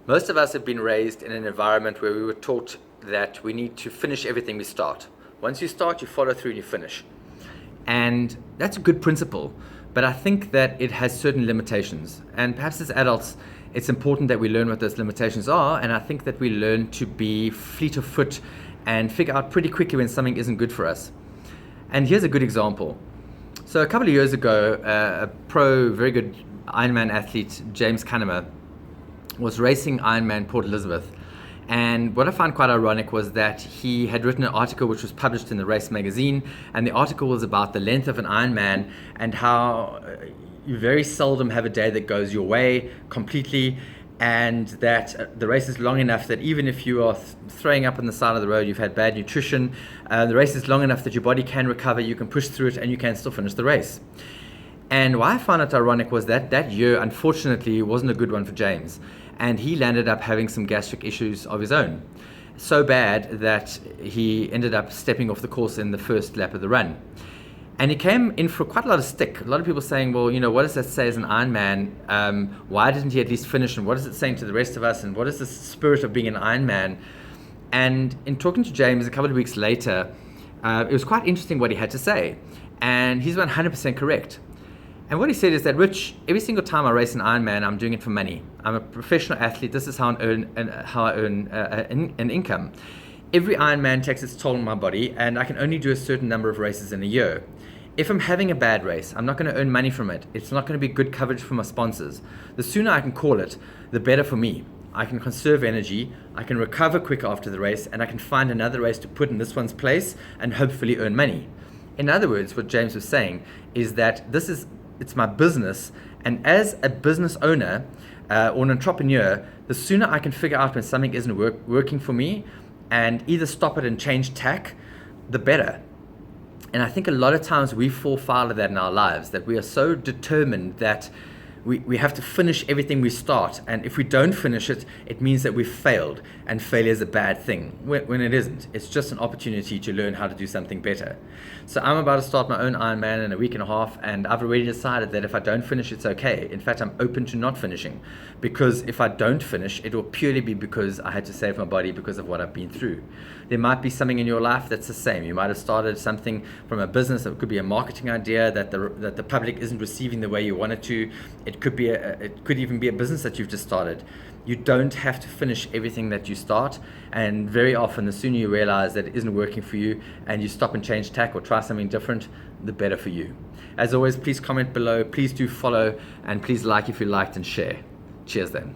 Most of us have been raised in an environment where we were taught that we need to finish everything we start. Once you start, you follow through and you finish. And that's a good principle, but I think that it has certain limitations. And perhaps as adults, it's important that we learn what those limitations are, and I think that we learn to be fleet of foot and figure out pretty quickly when something isn't good for us. And here's a good example. So a couple of years ago, very good Ironman athlete, James Cunnama, was racing Ironman Port Elizabeth. And what I found quite ironic was that he had written an article which was published in the Race magazine, and the article was about the length of an Ironman and how you very seldom have a day that goes your way completely, and that the race is long enough that even if you are throwing up on the side of the road, you've had bad nutrition, the race is long enough that your body can recover, you can push through it, and you can still finish the race. And why I found it ironic was that that year, unfortunately, wasn't a good one for James. And he landed up having some gastric issues of his own. So bad that he ended up stepping off the course in the first lap of the run. And he came in for quite a lot of stick. A lot of people saying, well, what does that say as an Ironman? Why didn't he at least finish? And what is it saying to the rest of us? And what is the spirit of being an Ironman? And in talking to James a couple of weeks later, it was quite interesting what he had to say. And he's 100% correct. And what he said is that, Rich, every single time I race an Ironman, I'm doing it for money. I'm a professional athlete. This is how I earn an income. Every Ironman takes its toll on my body, and I can only do a certain number of races in a year. If I'm having a bad race, I'm not going to earn money from it. It's not going to be good coverage for my sponsors. The sooner I can call it, the better for me. I can conserve energy, I can recover quicker after the race, and I can find another race to put in this one's place and hopefully earn money. In other words, what James was saying is that it's my business, and as a business owner or an entrepreneur, the sooner I can figure out when something isn't working for me and either stop it and change tack, the better. And I think a lot of times we fall foul of that in our lives, that we are so determined that we have to finish everything we start, and if we don't finish it, it means that we've failed, and failure is a bad thing, when it isn't. It's just an opportunity to learn how to do something better. So I'm about to start my own Ironman in a week and a half, and I've already decided that if I don't finish, it's okay. In fact, I'm open to not finishing, because if I don't finish, it will purely be because I had to save my body because of what I've been through. There might be something in your life that's the same. You might have started something from a business. It could be a marketing idea that the public isn't receiving the way you want it to. It could even be a business that you've just started. You don't have to finish everything that you start, and very often the sooner you realize that it isn't working for you and you stop and change tack or try something different, the better for you. As always, please comment below, please do follow, and please like if you liked and share. Cheers then.